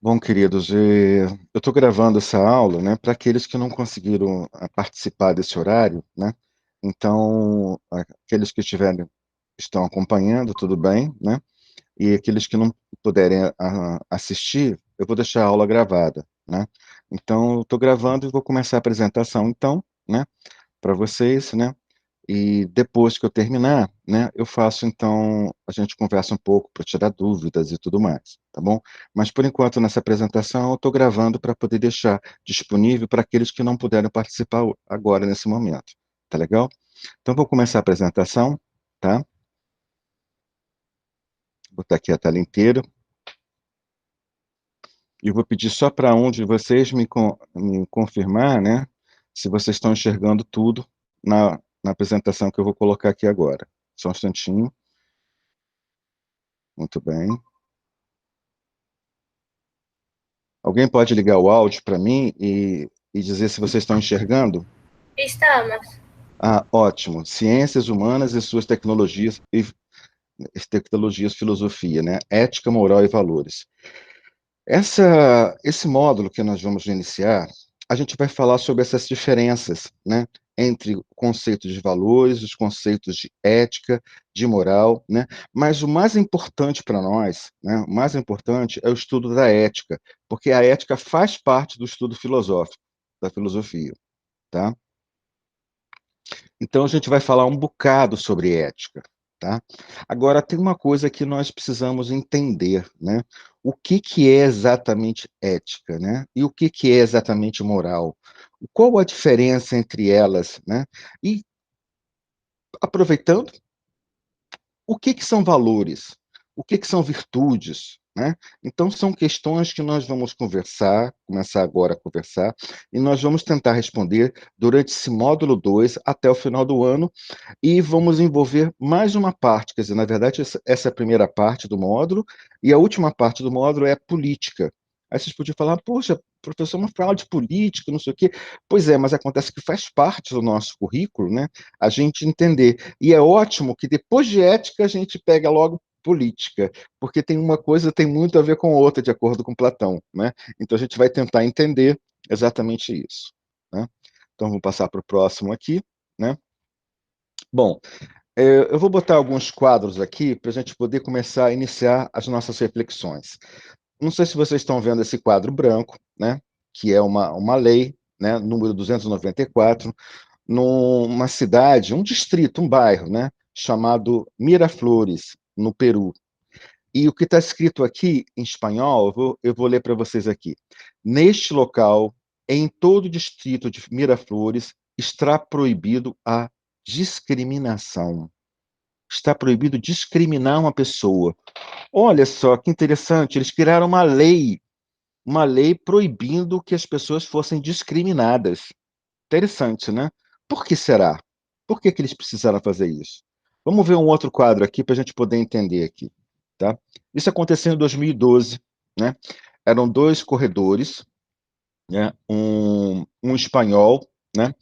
Bom, queridos, eu estou gravando essa aula, né, para aqueles que não conseguiram participar desse horário, né? Então, aqueles que estão acompanhando, tudo bem, né? E aqueles que não puderem assistir, eu vou deixar a aula gravada, né? Então, eu estou gravando e vou começar a apresentação, então, né, para vocês, né? E depois que eu terminar, né, eu faço então, a gente conversa um pouco para tirar dúvidas e tudo mais, tá bom? Mas por enquanto nessa apresentação eu estou gravando para poder deixar disponível para aqueles que não puderam participar agora nesse momento, tá legal? Então vou começar a apresentação, tá? Vou botar aqui a tela inteira e vou pedir só para um de vocês me confirmar, né, se vocês estão enxergando tudo na apresentação que eu vou colocar aqui agora. Só um instantinho. Muito bem. Alguém pode ligar o áudio para mim e dizer se vocês estão enxergando? Estamos. Ah, ótimo. Ciências humanas e suas tecnologias, filosofia, né? Ética, moral e valores. Esse módulo que nós vamos iniciar, a gente vai falar sobre essas diferenças, né? Entre o conceito de valores, os conceitos de ética, de moral, né? Mas o mais importante para nós, né? O mais importante é o estudo da ética, porque a ética faz parte do estudo filosófico, da filosofia, tá? Então, a gente vai falar um bocado sobre ética, tá? Agora, tem uma coisa que nós precisamos entender, né? O que que é exatamente ética, né? E o que que é exatamente moral? Qual a diferença entre elas, né? E, aproveitando, o que que são valores? O que que são virtudes? Né? Então, são questões que nós vamos conversar, começar agora a conversar, e nós vamos tentar responder durante esse módulo 2 até o final do ano, e vamos envolver mais uma parte, quer dizer, na verdade, essa é a primeira parte do módulo, e a última parte do módulo é política. Aí vocês podiam falar, poxa, professor, uma fala de política, não sei o quê. Pois é, mas acontece que faz parte do nosso currículo, né? A gente entender. E é ótimo que depois de ética a gente pega logo política, porque tem uma coisa tem muito a ver com outra, de acordo com Platão, né? Então a gente vai tentar entender exatamente isso, né? Então vamos passar para o próximo aqui, né? Bom, eu vou botar alguns quadros aqui para a gente poder começar a iniciar as nossas reflexões. Não sei se vocês estão vendo esse quadro branco, né? Que é uma lei, né? Número 294, numa cidade, um distrito, um bairro, né, chamado Miraflores, no Peru. E o que está escrito aqui em espanhol, eu vou ler para vocês aqui. Neste local, em todo o distrito de Miraflores, está proibido a discriminação. Está proibido discriminar uma pessoa. Olha só que interessante, eles criaram uma lei proibindo que as pessoas fossem discriminadas. Interessante, né? Por que será? Por que que eles precisaram fazer isso? Vamos ver um outro quadro aqui para a gente poder entender aqui, tá? Isso aconteceu em 2012, né? Eram dois corredores, né? Um espanhol, né?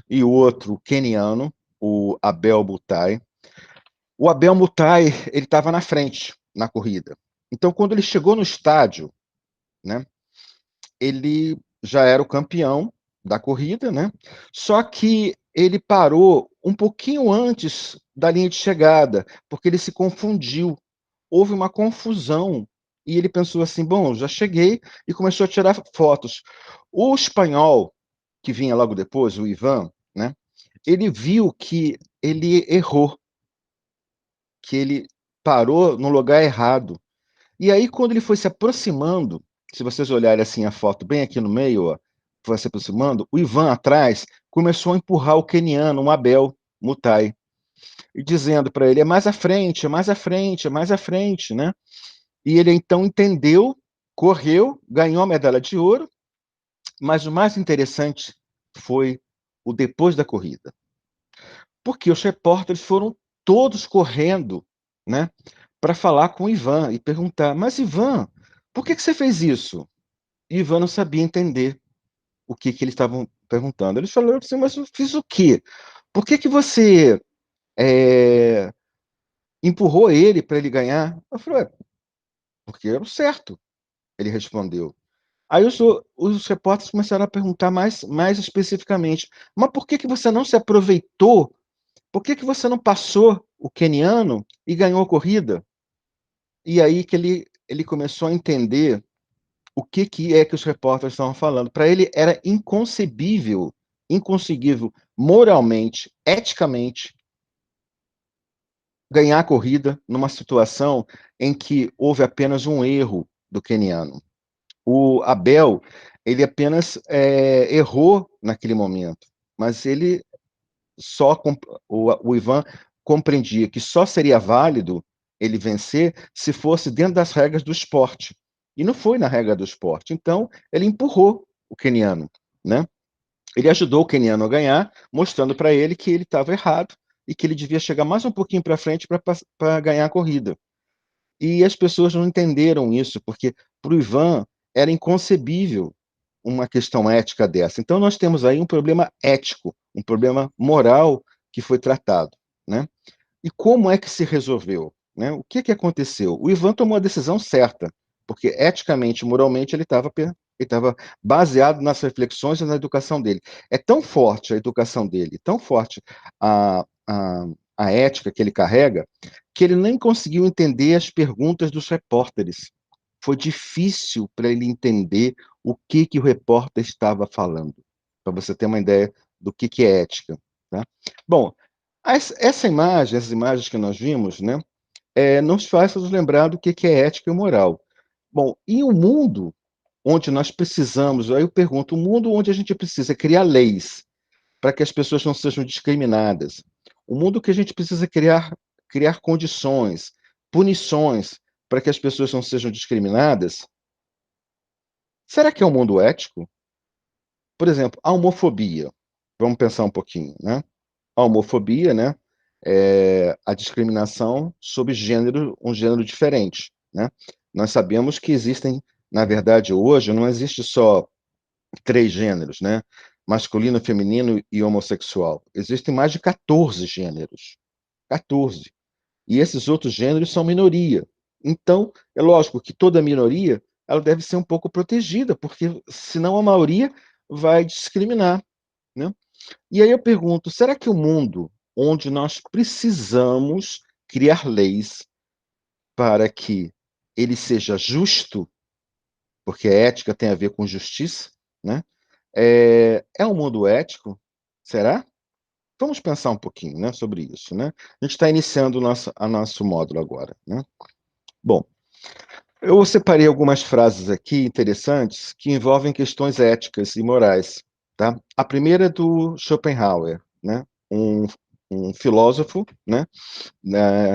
E o outro queniano, o Abel Mutai. O Abel Mutai, ele estava na frente na corrida. Então, quando ele chegou no estádio, né? Ele já era o campeão da corrida, né? Só que ele parou um pouquinho antes da linha de chegada, porque ele se confundiu. Houve uma confusão e ele pensou assim: bom, já cheguei, e começou a tirar fotos. O espanhol, que vinha logo depois, o Ivan, né? Ele viu que ele errou, que ele parou no lugar errado. E aí, quando ele foi se aproximando, se vocês olharem assim a foto bem aqui no meio, ó, foi se aproximando, o Ivan atrás começou a empurrar o queniano, o Abel Mutai, e dizendo para ele: é mais à frente, é mais à frente, é mais à frente, né? E ele então entendeu, correu, ganhou a medalha de ouro, mas o mais interessante foi o depois da corrida, porque os repórteres foram todos correndo, né, para falar com o Ivan e perguntar: mas Ivan, por que que você fez isso? E Ivan não sabia entender o que que eles estavam perguntando. Eles falaram assim: mas eu fiz o quê? Por que que você empurrou ele para ele ganhar? Eu falei: porque era o certo. ele respondeu. Aí os repórteres começaram a perguntar mais especificamente, mas por que que você não se aproveitou? Por que que você não passou o queniano e ganhou a corrida? E aí que ele começou a entender o que que é que os repórteres estavam falando. Para ele era inconcebível moralmente, eticamente, ganhar a corrida numa situação em que houve apenas um erro do queniano. O Abel, ele apenas errou naquele momento, mas ele só o Ivan compreendia que só seria válido ele vencer se fosse dentro das regras do esporte. E não foi na regra do esporte. Então, ele empurrou o queniano, né? Ele ajudou o queniano a ganhar, mostrando para ele que ele estava errado e que ele devia chegar mais um pouquinho para frente para ganhar a corrida. E as pessoas não entenderam isso, porque para o Ivan era inconcebível uma questão ética dessa. Então, nós temos aí um problema ético, um problema moral que foi tratado, né? E como é que se resolveu, né? O que que aconteceu? O Ivan tomou a decisão certa, porque eticamente, moralmente, ele estava baseado nas reflexões e na educação dele. É tão forte a educação dele, tão forte a ética que ele carrega, que ele nem conseguiu entender as perguntas dos repórteres. Foi difícil para ele entender o que que o repórter estava falando, para você ter uma ideia do que é ética, tá? Bom, essa imagem, essas imagens que nós vimos, né, nos faz nos lembrar do que é ética e moral. Bom, em um mundo onde nós precisamos, aí eu pergunto, um mundo onde a gente precisa criar leis para que as pessoas não sejam discriminadas, um mundo que a gente precisa criar condições, punições para que as pessoas não sejam discriminadas, será que é um mundo ético? Por exemplo, a homofobia. Vamos pensar um pouquinho, né? A homofobia, né, é a discriminação sob gênero, um gênero diferente, né? Nós sabemos que existem, na verdade, hoje não existe só três gêneros, né? Masculino, feminino e homossexual. Existem mais de 14 gêneros. 14. E esses outros gêneros são minoria. Então, é lógico que toda minoria ela deve ser um pouco protegida, porque senão a maioria vai discriminar, né? E aí eu pergunto, será que o mundo onde nós precisamos criar leis para que ele seja justo, porque a ética tem a ver com justiça, né? É um mundo ético? Será? Vamos pensar um pouquinho, né, sobre isso, né? A gente está iniciando o nosso módulo agora, né? Bom, eu separei algumas frases aqui interessantes que envolvem questões éticas e morais, tá? A primeira é do Schopenhauer, né? Um filósofo, né,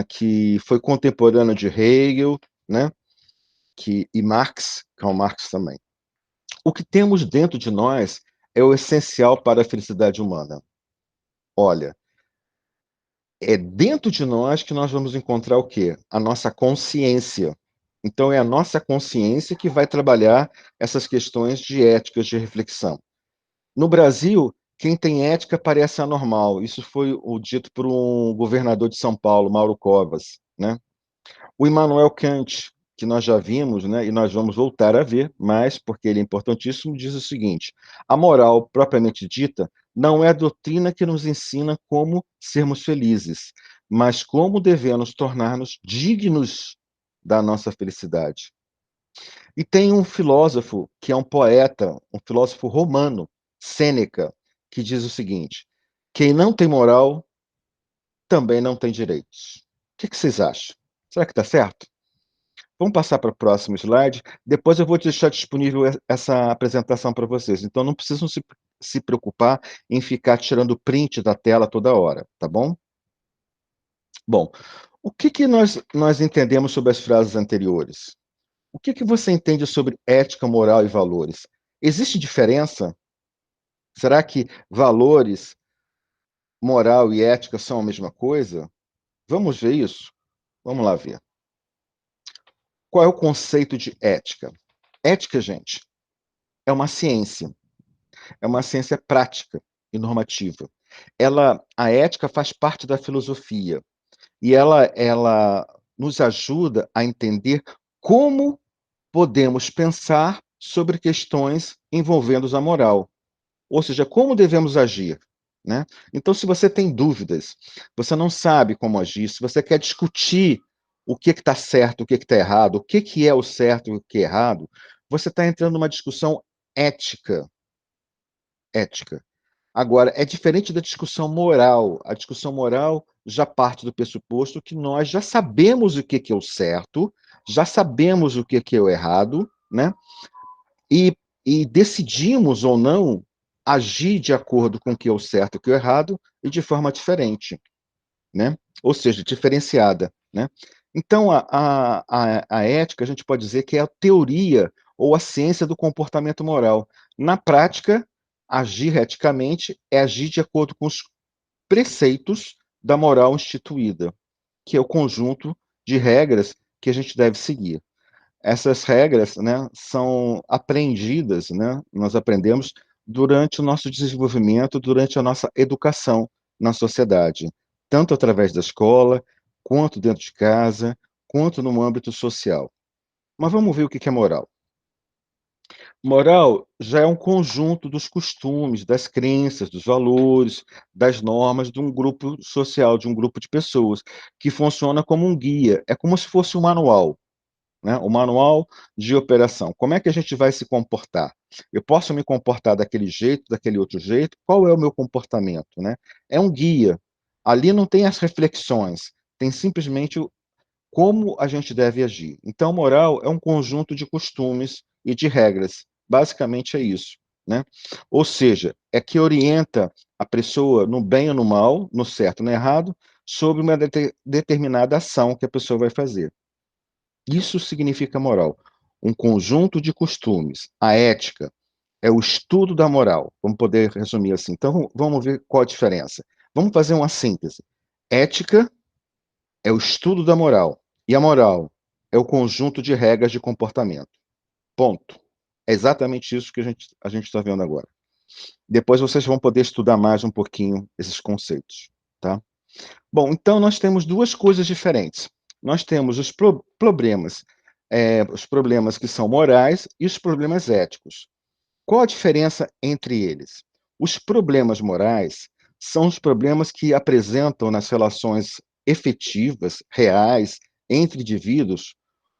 que foi contemporâneo de Hegel, né? E Marx, Karl Marx também. O que temos dentro de nós é o essencial para a felicidade humana. Olha, é dentro de nós que nós vamos encontrar o quê? A nossa consciência. Então, é a nossa consciência que vai trabalhar essas questões de éticas de reflexão. No Brasil, quem tem ética parece anormal. Isso foi o dito por um governador de São Paulo, Mauro Covas, né? O Immanuel Kant, que nós já vimos, né, e nós vamos voltar a ver, mas porque ele é importantíssimo, diz o seguinte: a moral propriamente dita não é a doutrina que nos ensina como sermos felizes, mas como devemos tornar-nos dignos da nossa felicidade. E tem um filósofo que é um poeta, um filósofo romano, Sêneca, que diz o seguinte: quem não tem moral também não tem direitos. O que vocês acham? Será que está certo? Vamos passar para o próximo slide. Depois eu vou deixar disponível essa apresentação para vocês. Então, não precisam se preocupar em ficar tirando print da tela toda hora, tá bom? Bom, o que que nós entendemos sobre as frases anteriores? O que que você entende sobre ética, moral e valores? Existe diferença? Será que valores, moral e ética são a mesma coisa? Vamos ver isso? Vamos lá ver. Qual é o conceito de ética? Ética, gente, é uma ciência prática e normativa. A ética faz parte da filosofia e ela nos ajuda a entender como podemos pensar sobre questões envolvendo a moral, ou seja, como devemos agir, né? Então, se você tem dúvidas, você não sabe como agir, se você quer discutir o que está certo, o que está errado, o que é o certo e o que é errado, você está entrando numa discussão ética, ética. Agora, é diferente da discussão moral. A discussão moral já parte do pressuposto que nós já sabemos o que é o certo, já sabemos o que é o errado, né? E, e decidimos ou não agir de acordo com o que é o certo e o que é o errado e de forma diferente, né? Ou seja, diferenciada, né? Então, a ética, a gente pode dizer que é a teoria ou a ciência do comportamento moral. Na prática, agir eticamente é agir de acordo com os preceitos da moral instituída, que é o conjunto de regras que a gente deve seguir. Essas regras, né, são aprendidas, né, nós aprendemos durante o nosso desenvolvimento, durante a nossa educação na sociedade, tanto através da escola, quanto dentro de casa, quanto no âmbito social. Mas vamos ver o que é moral. Moral já é um conjunto dos costumes, das crenças, dos valores, das normas de um grupo social, de um grupo de pessoas, que funciona como um guia, é como se fosse um manual, né? O manual de operação. Como é que a gente vai se comportar? Eu posso me comportar daquele jeito, daquele outro jeito? Qual é o meu comportamento, né? É um guia. Ali não tem as reflexões, tem simplesmente como a gente deve agir. Então, moral é um conjunto de costumes e de regras. Basicamente é isso, né? Ou seja, é que orienta a pessoa no bem ou no mal, no certo ou no errado, sobre uma determinada ação que a pessoa vai fazer. Isso significa moral. Um conjunto de costumes. A ética é o estudo da moral. Vamos poder resumir assim. Então, vamos ver qual a diferença. Vamos fazer uma síntese. Ética é o estudo da moral. E a moral é o conjunto de regras de comportamento. Ponto. É exatamente isso que a gente está vendo agora. Depois vocês vão poder estudar mais um pouquinho esses conceitos, tá? Bom, então nós temos duas coisas diferentes. Nós temos os problemas que são morais e os problemas éticos. Qual a diferença entre eles? Os problemas morais são os problemas que apresentam nas relações efetivas, reais, entre indivíduos,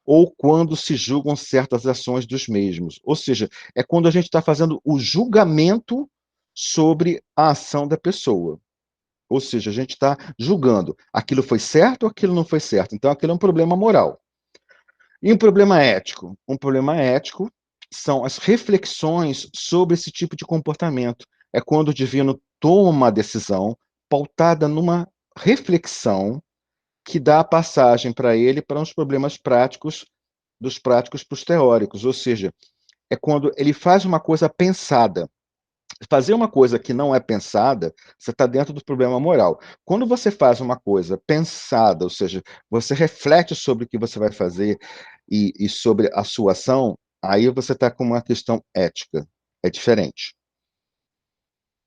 ou quando se julgam certas ações dos mesmos. Ou seja, é quando a gente está fazendo o julgamento sobre a ação da pessoa. Ou seja, a gente está julgando aquilo foi certo ou aquilo não foi certo. Então, aquilo é um problema moral. E um problema ético? Um problema ético são as reflexões sobre esse tipo de comportamento. É quando o divino toma uma decisão pautada numa reflexão que dá a passagem para ele para uns problemas práticos, dos práticos para os teóricos. Ou seja, é quando ele faz uma coisa pensada. Fazer uma coisa que não é pensada, você está dentro do problema moral. Quando você faz uma coisa pensada, ou seja, você reflete sobre o que você vai fazer e sobre a sua ação, aí você está com uma questão ética. É diferente.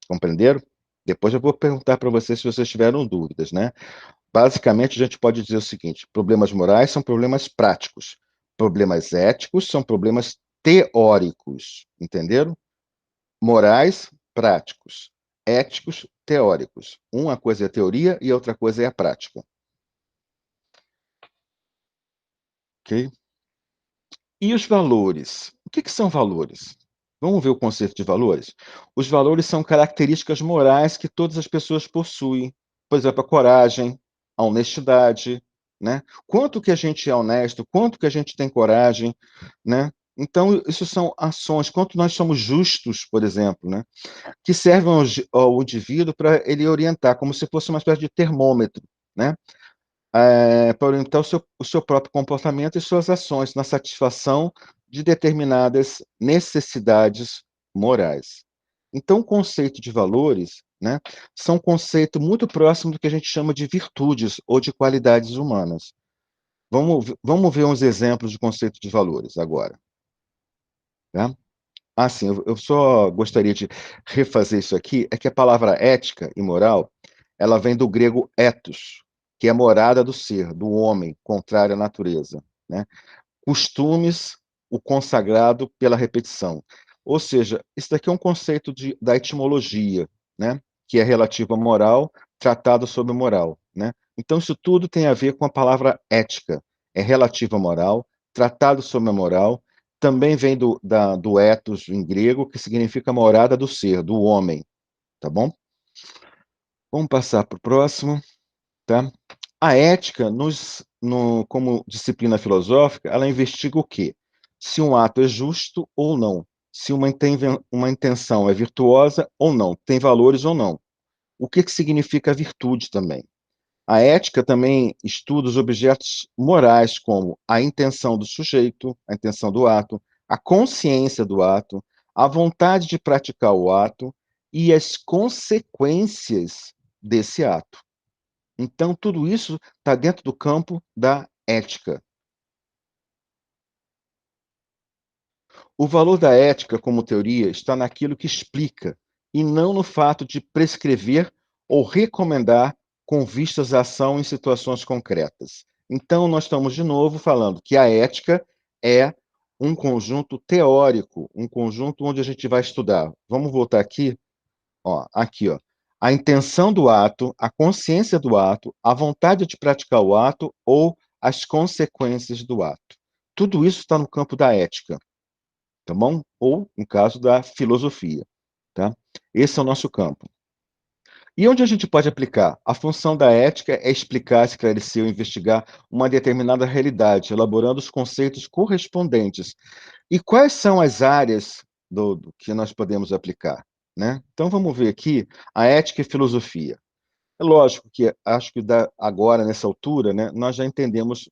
Compreenderam? Depois eu vou perguntar para vocês se vocês tiveram dúvidas, né? Basicamente, a gente pode dizer o seguinte: problemas morais são problemas práticos. Problemas éticos são problemas teóricos. Entenderam? Morais, práticos. Éticos, teóricos. Uma coisa é a teoria e a outra coisa é a prática. Ok? E os valores? O que são valores? Vamos ver o conceito de valores? Os valores são características morais que todas as pessoas possuem. Por exemplo, a coragem, a honestidade, né? Quanto que a gente é honesto, quanto que a gente tem coragem, né? Então, isso são ações, quanto nós somos justos, por exemplo, né? Que servem ao indivíduo para ele orientar, como se fosse uma espécie de termômetro, né? Para orientar o seu próprio comportamento e suas ações na satisfação de determinadas necessidades morais. Então, o conceito de valores, né, são um conceito muito próximo do que a gente chama de virtudes ou de qualidades humanas. Vamos ver uns exemplos de conceito de valores agora. Tá? Ah, sim, eu só gostaria de refazer isso aqui, é que a palavra ética e moral, ela vem do grego ethos, que é a morada do ser, do homem, contrário à natureza, né? Costumes o consagrado pela repetição. Ou seja, isso daqui é um conceito da etimologia, né? Que é relativo à moral, tratado sobre moral, né? Então, isso tudo tem a ver com a palavra ética. É relativo à moral, tratado sobre a moral, também vem do ethos em grego, que significa morada do ser, do homem, tá bom? Vamos passar para o próximo, tá? A ética, como disciplina filosófica, ela investiga o quê? Se um ato é justo ou não, se uma intenção é virtuosa ou não, tem valores ou não. O que significa virtude também? A ética também estuda os objetos morais, como a intenção do sujeito, a intenção do ato, a consciência do ato, a vontade de praticar o ato e as consequências desse ato. Então, tudo isso está dentro do campo da ética. O valor da ética, como teoria, está naquilo que explica, e não no fato de prescrever ou recomendar com vistas à ação em situações concretas. Então, nós estamos de novo falando que a ética é um conjunto teórico, um conjunto onde a gente vai estudar. Vamos voltar aqui, ó, aqui, ó. A intenção do ato, a consciência do ato, a vontade de praticar o ato ou as consequências do ato. Tudo isso está no campo da ética, tá bom? Ou, no caso, da filosofia, tá? Esse é o nosso campo. E onde a gente pode aplicar? A função da ética é explicar, esclarecer ou investigar uma determinada realidade, elaborando os conceitos correspondentes. E quais são as áreas do que nós podemos aplicar, né? Então, vamos ver aqui a ética e filosofia. É lógico que acho que agora, nessa altura, né, nós já entendemos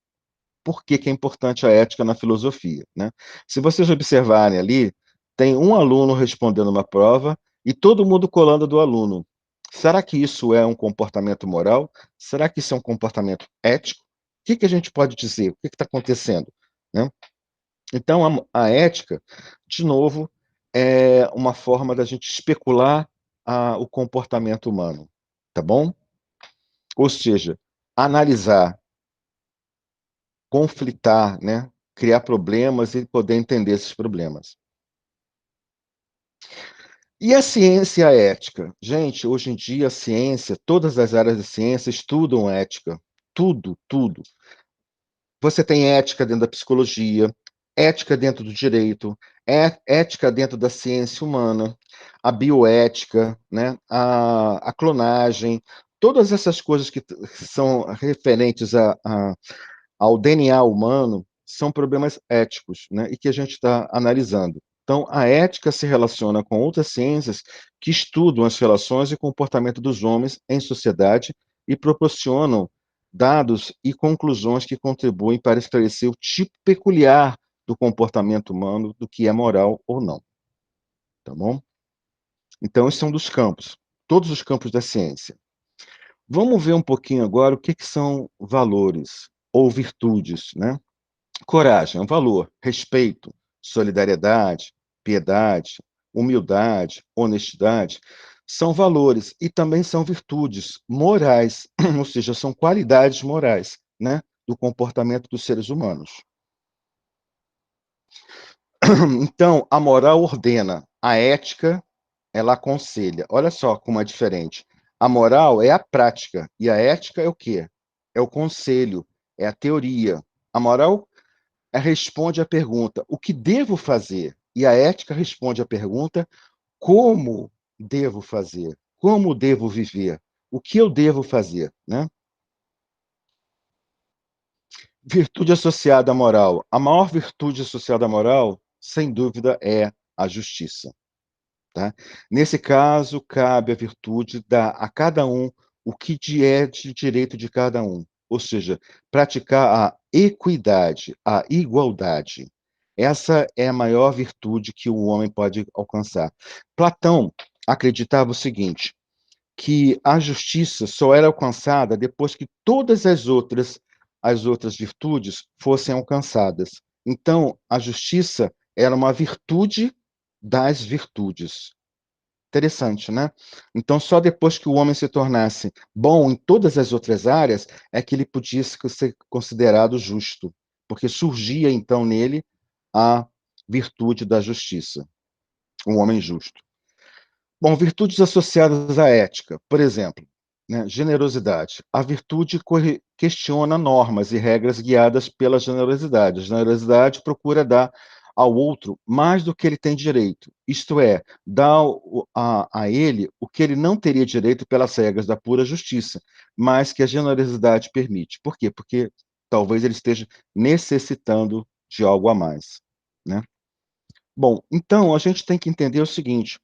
por que que é importante a ética na filosofia, né? Se vocês observarem ali, tem um aluno respondendo uma prova e todo mundo colando do aluno. Será que isso é um comportamento moral? Será que isso é um comportamento ético? O que que a gente pode dizer? O que está acontecendo, né? Então, a ética, de novo, é uma forma da gente especular o comportamento humano, tá bom? Ou seja, analisar, conflitar, né? Criar problemas e poder entender esses problemas. E a ciência e a ética? Gente, hoje em dia a ciência, todas as áreas da ciência estudam ética. Tudo, tudo. Você tem ética dentro da psicologia, ética dentro do direito, ética dentro da ciência humana, a bioética, né? A clonagem, todas essas coisas que são referentes ao DNA humano são problemas éticos, né? E que a gente está analisando. Então, a ética se relaciona com outras ciências que estudam as relações e comportamento dos homens em sociedade e proporcionam dados e conclusões que contribuem para esclarecer o tipo peculiar do comportamento humano, do que é moral ou não. Tá bom? Então, esses são dos campos, todos os campos da ciência. Vamos ver um pouquinho agora o que são valores ou virtudes, né? Coragem é um valor, respeito, solidariedade, piedade, humildade, honestidade, são valores e também são virtudes morais, ou seja, são qualidades morais, né, do comportamento dos seres humanos. Então, a moral ordena, a ética, ela aconselha. Olha só como é diferente. A moral é a prática e a ética é o quê? É o conselho, é a teoria. A moral responde à pergunta: o que devo fazer? E a ética responde à pergunta: como devo fazer? Como devo viver? O que eu devo fazer, né? Virtude associada à moral. A maior virtude associada à moral, sem dúvida, é a justiça, tá? Nesse caso, cabe a virtude dar a cada um o que é de direito de cada um, ou seja, praticar a equidade, a igualdade. Essa é a maior virtude que o homem pode alcançar. Platão acreditava o seguinte, que a justiça só era alcançada depois que todas as outras virtudes fossem alcançadas. Então, a justiça era uma virtude das virtudes. Interessante, né? Então, só depois que o homem se tornasse bom em todas as outras áreas é que ele podia ser considerado justo, porque surgia então nele a virtude da justiça, um homem justo. Bom, virtudes associadas à ética, por exemplo, né, generosidade. A virtude questiona normas e regras guiadas pela generosidade. A generosidade procura dar ao outro mais do que ele tem direito, isto é, dar a ele o que ele não teria direito pelas regras da pura justiça, mas que a generosidade permite. Por quê? Porque talvez ele esteja necessitando de algo a mais, né? Bom, então a gente tem que entender o seguinte: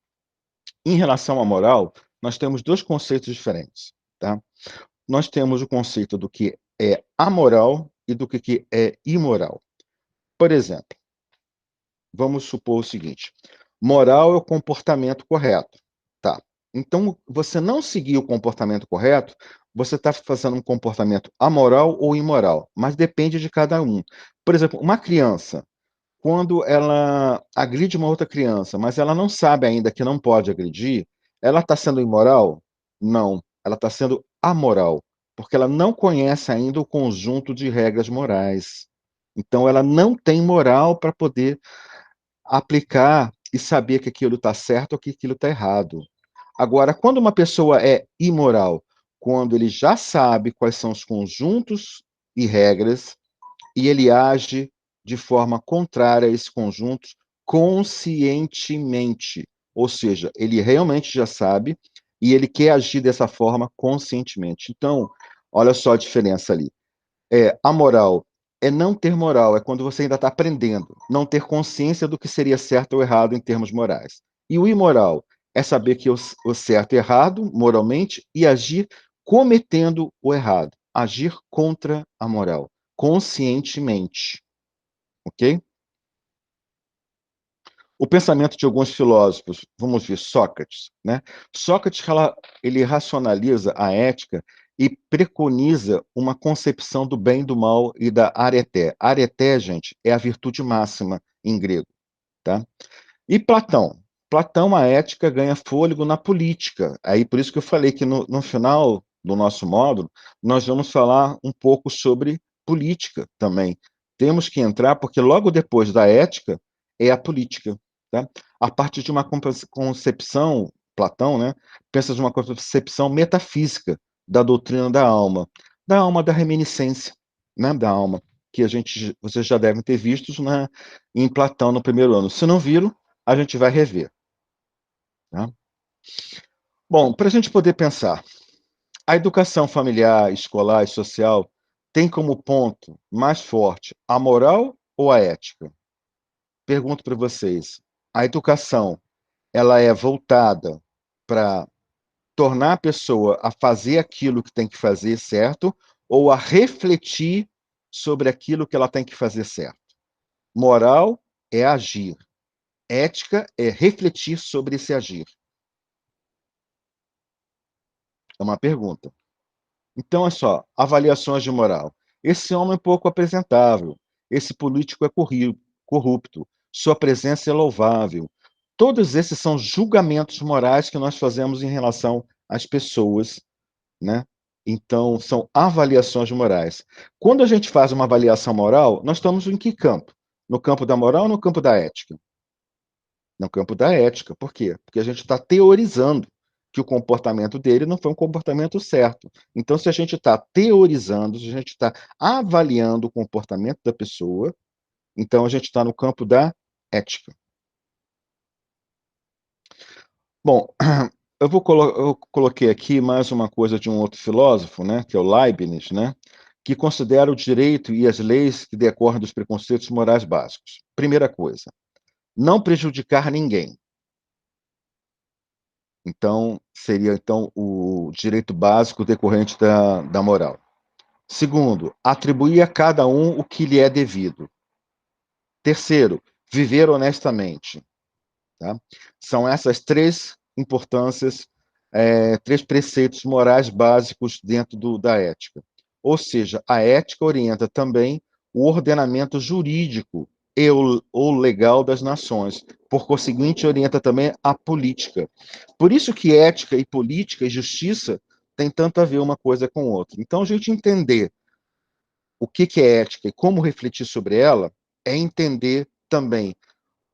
em relação à moral, nós temos dois conceitos diferentes, tá? Nós temos o conceito do que é amoral e do que é imoral. Por exemplo, vamos supor o seguinte: moral é o comportamento correto, tá? Então, você não seguir o comportamento correto, você está fazendo um comportamento amoral ou imoral, mas depende de cada um. Por exemplo, uma criança, quando ela agride uma outra criança, mas ela não sabe ainda que não pode agredir, ela está sendo imoral? Não, ela está sendo amoral, porque ela não conhece ainda o conjunto de regras morais. Então, ela não tem moral para poder aplicar e saber que aquilo está certo ou que aquilo está errado. Agora, quando uma pessoa é imoral, quando ele já sabe quais são os conjuntos e regras, e ele age de forma contrária a esses conjuntos conscientemente. Ou seja, ele realmente já sabe e ele quer agir dessa forma conscientemente. Então, olha só a diferença ali. A moral é não ter moral, é quando você ainda está aprendendo, não ter consciência do que seria certo ou errado em termos morais. E o imoral é saber que o certo e errado, moralmente, e agir cometendo o errado, agir contra a moral, conscientemente, ok? O pensamento de alguns filósofos, vamos ver Sócrates, né? Sócrates ele racionaliza a ética e preconiza uma concepção do bem, do mal e da areté. Areté, gente, é a virtude máxima em grego, tá? E Platão? Platão, a ética ganha fôlego na política. Aí por isso que eu falei que no final do nosso módulo nós vamos falar um pouco sobre política também. Temos que entrar porque logo depois da ética é a política, tá? A partir de uma concepção, Platão, né, pensa de uma concepção metafísica da alma da reminiscência, né, da alma, que vocês já devem ter visto, né, em Platão no primeiro ano. Se não viram, a gente vai rever. Tá? Bom, para a gente poder pensar, a educação familiar, escolar e social tem como ponto mais forte a moral ou a ética? Pergunto para vocês, a educação ela é voltada para tornar a pessoa a fazer aquilo que tem que fazer certo ou a refletir sobre aquilo que ela tem que fazer certo? Moral é agir, ética é refletir sobre esse agir. É uma pergunta. Então, é só, avaliações de moral. Esse homem é pouco apresentável. Esse político é corrupto. Sua presença é louvável. Todos esses são julgamentos morais que nós fazemos em relação às pessoas, né? Então, são avaliações morais. Quando a gente faz uma avaliação moral, nós estamos em que campo? No campo da moral ou no campo da ética? No campo da ética. Por quê? Porque a gente está teorizando que o comportamento dele não foi um comportamento certo. Então, se a gente está teorizando, se a gente está avaliando o comportamento da pessoa, então a gente está no campo da ética. Bom, eu coloquei aqui mais uma coisa de um outro filósofo, né, que é o Leibniz, né, que considera o direito e as leis que decorrem dos preconceitos morais básicos. Primeira coisa, não prejudicar ninguém. Então, seria então o direito básico decorrente da moral. Segundo, atribuir a cada um o que lhe é devido. Terceiro, viver honestamente. Tá? São essas três importâncias, três preceitos morais básicos dentro da ética. Ou seja, a ética orienta também o ordenamento jurídico e o legal das nações. Por conseguinte, orienta também a política. Por isso que ética e política e justiça têm tanto a ver uma coisa com outra. Então, a gente entender o que é ética e como refletir sobre ela é entender também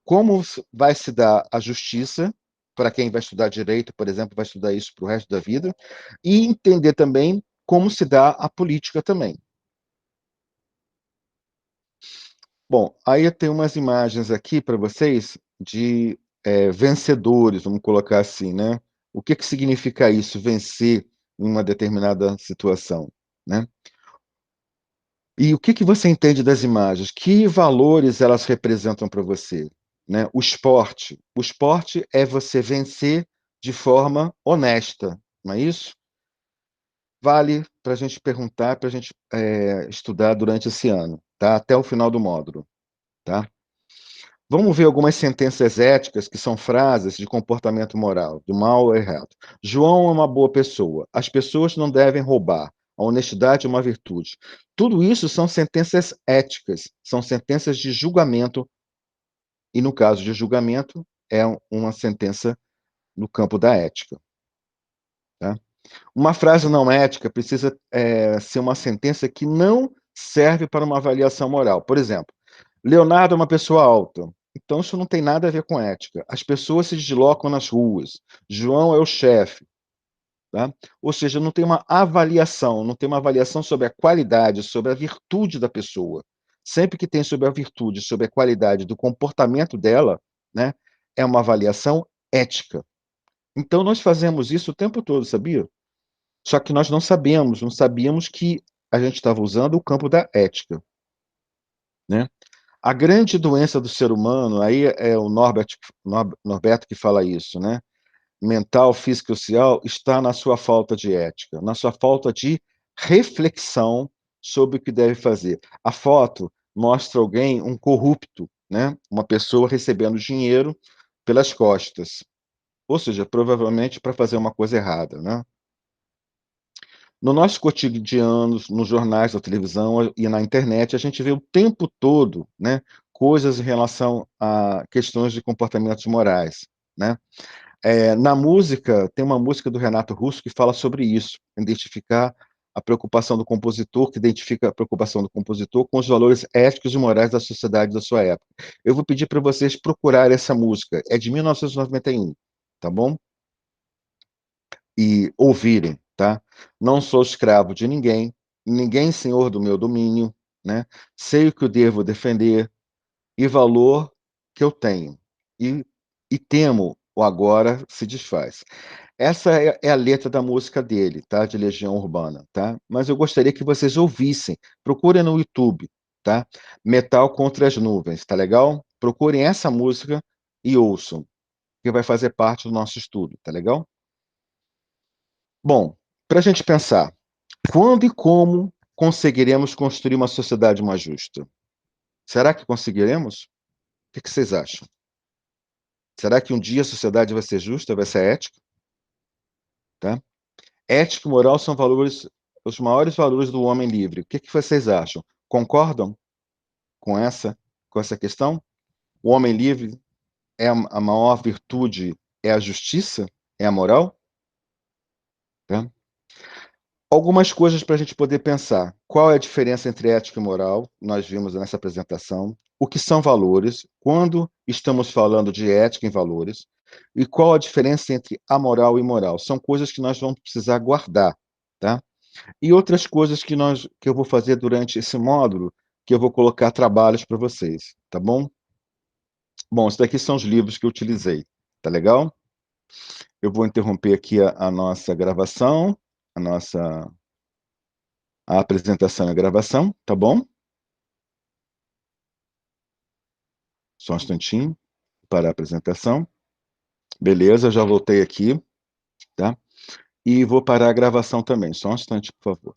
como vai se dar a justiça, para quem vai estudar direito, por exemplo, vai estudar isso para o resto da vida, e entender também como se dá a política também. Bom, aí eu tenho umas imagens aqui para vocês de vencedores, vamos colocar assim, né? O que significa isso, vencer em uma determinada situação, né? E o que você entende das imagens? Que valores elas representam para você, né? O esporte é você vencer de forma honesta, não é isso? Vale para a gente perguntar, para a gente estudar durante esse ano, tá? Até o final do módulo, tá? Vamos ver algumas sentenças éticas que são frases de comportamento moral, do mal ou errado. João é uma boa pessoa. As pessoas não devem roubar. A honestidade é uma virtude. Tudo isso são sentenças éticas, são sentenças de julgamento, e no caso de julgamento, é uma sentença no campo da ética. Tá? Uma frase não ética precisa ser uma sentença que não serve para uma avaliação moral. Por exemplo, Leonardo é uma pessoa alta. Então, isso não tem nada a ver com ética. As pessoas se deslocam nas ruas. João é o chefe. Tá? Ou seja, não tem uma avaliação, não tem uma avaliação sobre a qualidade, sobre a virtude da pessoa. Sempre que tem sobre a virtude, sobre a qualidade do comportamento dela, né, é uma avaliação ética. Então, nós fazemos isso o tempo todo, sabia? Só que nós não sabíamos que a gente estava usando o campo da ética, né? A grande doença do ser humano, aí é o Norberto que fala isso, né? Mental, física e social, está na sua falta de ética, na sua falta de reflexão sobre o que deve fazer. A foto mostra alguém, um corrupto, né? Uma pessoa recebendo dinheiro pelas costas, ou seja, provavelmente para fazer uma coisa errada, né? No nosso cotidiano, nos jornais, na televisão e na internet, a gente vê o tempo todo, né, coisas em relação a questões de comportamentos morais, né? Na música, tem uma música do Renato Russo que fala sobre isso, identificar a preocupação do compositor, que identifica a preocupação do compositor com os valores éticos e morais da sociedade da sua época. Eu vou pedir para vocês procurarem essa música, é de 1991, tá bom? E ouvirem, tá? Não sou escravo de ninguém, ninguém senhor do meu domínio, né? Sei o que eu devo defender e valor que eu tenho. E, e temo o agora se desfaz. Essa é a letra da música dele, tá? De Legião Urbana, tá? Mas eu gostaria que vocês ouvissem. Procurem no YouTube, tá? Metal contra as nuvens, tá legal? Procurem essa música e ouçam, que vai fazer parte do nosso estudo, tá legal? Bom, para a gente pensar, quando e como conseguiremos construir uma sociedade mais justa? Será que conseguiremos? O que vocês acham? Será que um dia a sociedade vai ser justa, vai ser ética? Tá? Ética e moral são valores, os maiores valores do homem livre. O que vocês acham? Concordam com essa questão? O homem livre é a maior virtude, é a justiça, é a moral? Tá? Algumas coisas para a gente poder pensar. Qual é a diferença entre ética e moral? Nós vimos nessa apresentação. O que são valores? Quando estamos falando de ética e valores? E qual a diferença entre amoral e moral? São coisas que nós vamos precisar guardar, tá? E outras coisas que eu vou fazer durante esse módulo, que eu vou colocar trabalhos para vocês, tá bom? Bom, esses daqui são os livros que eu utilizei, tá legal? Eu vou interromper aqui a nossa gravação, a nossa a apresentação e a gravação, tá bom? Só um instantinho para a apresentação. Beleza, já voltei aqui, tá? E vou parar a gravação também, só um instante, por favor.